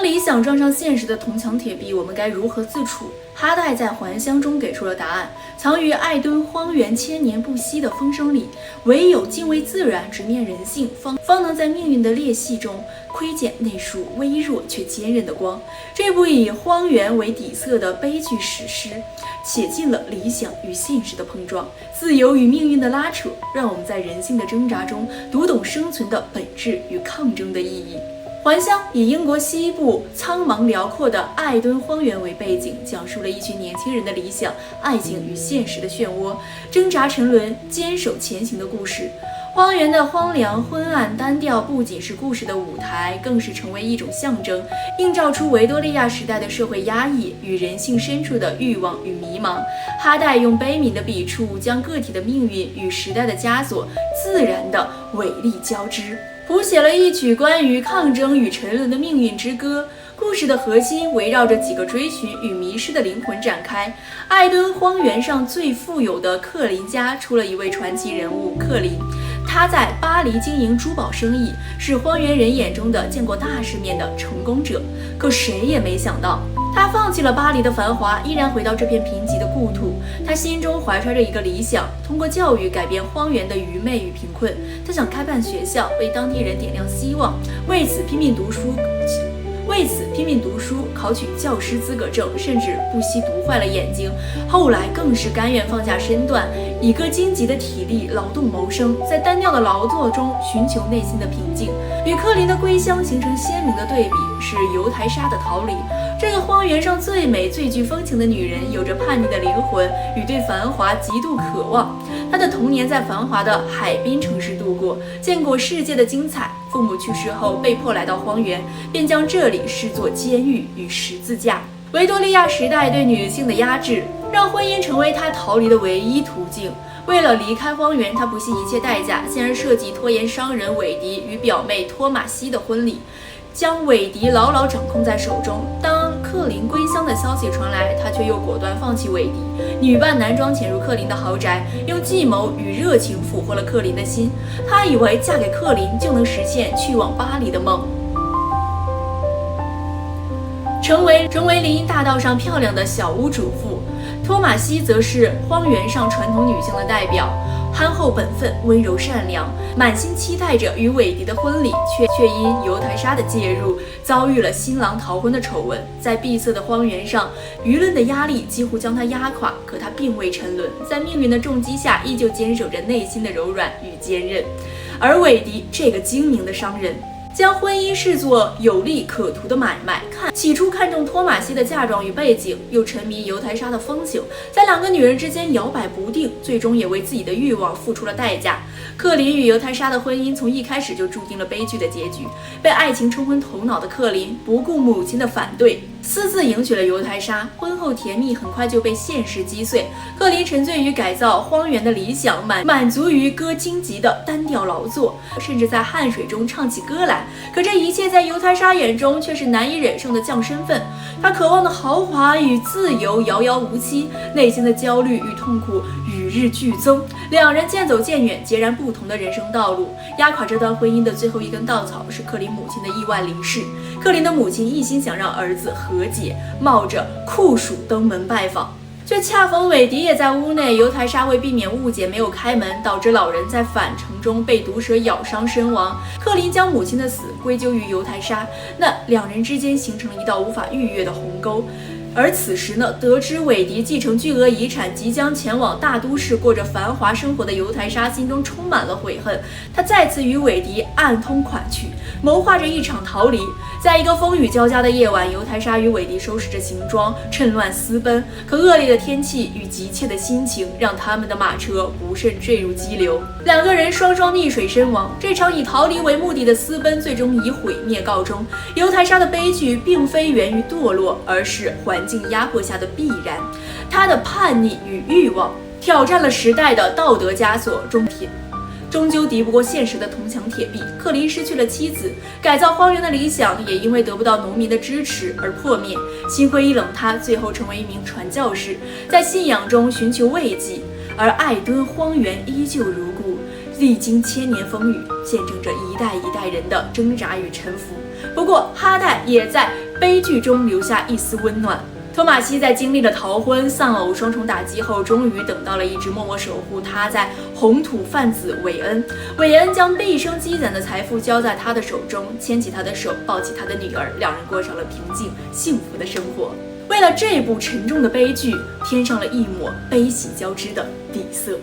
当理想撞上现实的铜墙铁壁，我们该如何自处？哈代在《还乡》中给出了答案：藏于艾敦荒原千年不息的风声里，唯有敬畏自然，直面人性，方能在命运的裂隙中窥见那束微弱却坚韧的光。这部以荒原为底色的悲剧史诗，写尽了理想与现实的碰撞，自由与命运的拉扯，让我们在人性的挣扎中读懂生存的本质与抗争的意义。还乡以英国西部苍茫辽阔的艾敦荒原为背景，讲述了一群年轻人的理想、爱情与现实的漩涡，挣扎沉沦、坚守前行的故事。荒原的荒凉、昏暗、单调，不仅是故事的舞台，更是成为一种象征，映照出维多利亚时代的社会压抑与人性深处的欲望与迷茫。哈代用悲悯的笔触，将个体的命运与时代的枷锁自然的伟力交织，谱写了一曲关于抗争与沉沦的命运之歌。故事的核心围绕着几个追寻与迷失的灵魂展开。艾敦荒原上最富有的克林家出了一位传奇人物克林，他在巴黎经营珠宝生意，是荒原人眼中的见过大世面的成功者。可谁也没想到，他放弃了巴黎的繁华，依然回到这片贫瘠的故土。他心中怀揣着一个理想，通过教育改变荒原的愚昧与贫困。他想开办学校，为当地人点亮希望，为此拼命读书，考取教师资格证，甚至不惜读坏了眼睛。后来更是甘愿放下身段，以个荆棘的体力劳动谋生，在单调的劳作中寻求内心的平静。与克林的归乡形成鲜明的对比是犹台莎的逃离。这个荒原上最美、最具风情的女人，有着叛逆的灵魂与对繁华极度渴望。她的童年在繁华的海滨城市度过，见过世界的精彩。父母去世后，被迫来到荒原，便将这里视作监狱与十字架。维多利亚时代对女性的压制，让婚姻成为她逃离的唯一途径。为了离开荒原，她不惜一切代价，竟然设计拖延商人韦迪与表妹托马西的婚礼，将韦迪牢牢掌控在手中。当克林归乡的消息传来，他却又果断放弃韦迪，女扮男装潜入克林的豪宅，用计谋与热情俘获了克林的心。她以为嫁给克林就能实现去往巴黎的梦，成为林荫大道上漂亮的小屋主妇。托马西则是荒原上传统女性的代表，憨厚本分、温柔善良，满心期待着与韦迪的婚礼，却因犹台莎的介入，遭遇了新郎逃婚的丑闻。在闭塞的荒原上，舆论的压力几乎将他压垮，可他并未沉沦，在命运的重击下，依旧坚守着内心的柔软与坚韧。而韦迪这个精明的商人，将婚姻视作有利可图的买卖，起初看中托马西的嫁妆与背景，又沉迷犹台莎的风情，在两个女人之间摇摆不定，最终也为自己的欲望付出了代价。克林与犹台莎的婚姻从一开始就注定了悲剧的结局。被爱情冲昏头脑的克林不顾母亲的反对，私自迎娶了犹台莎。婚后甜蜜很快就被现实击碎。克林沉醉于改造荒原的理想，满足于割荆棘的单调劳作，甚至在汗水中唱起歌来。可这一切在犹台莎眼中却是难以忍受的降身份。她渴望的豪华与自由遥遥无期，内心的焦虑与痛苦与日俱增。两人渐走渐远，截然不同的人生道路。压垮这段婚姻的最后一根稻草是克林母亲的意外离世。克林的母亲一心想让儿子和解，冒着酷暑登门拜访，却恰逢韦迪也在屋内。犹台莎为避免误解没有开门，导致老人在返程中被毒蛇咬伤身亡。克林将母亲的死归咎于犹台莎，那两人之间形成了一道无法逾越的鸿沟。而此时呢，得知韦迪继承巨额遗产，即将前往大都市过着繁华生活的犹台莎心中充满了悔恨。她再次与韦迪暗通款曲，谋划着一场逃离。在一个风雨交加的夜晚，犹台莎与韦迪收拾着行装，趁乱私奔。可恶劣的天气与急切的心情，让他们的马车不慎坠入激流，两个人双双溺水身亡。这场以逃离为目的的私奔，最终以毁灭告终。犹台莎的悲剧并非源于堕落，而是环境压迫下的必然。她的叛逆与欲望挑战了时代的道德枷锁，终究敌不过现实的铜墙铁壁。克林失去了妻子，改造荒原的理想也因为得不到农民的支持而破灭。心灰意冷，他最后成为一名传教士，在信仰中寻求慰藉。而艾敦荒原依旧如故，历经千年风雨，见证着一代一代人的挣扎与沉浮。不过哈代也在悲剧中留下一丝温暖。托马西在经历了逃婚、丧偶双重打击后，终于等到了一直默默守护他在红土贩子韦恩。韦恩将毕生积攒的财富交在他的手中，牵起他的手，抱起他的女儿，两人过上了平静幸福的生活。为了这部沉重的悲剧，添上了一抹悲喜交织的底色。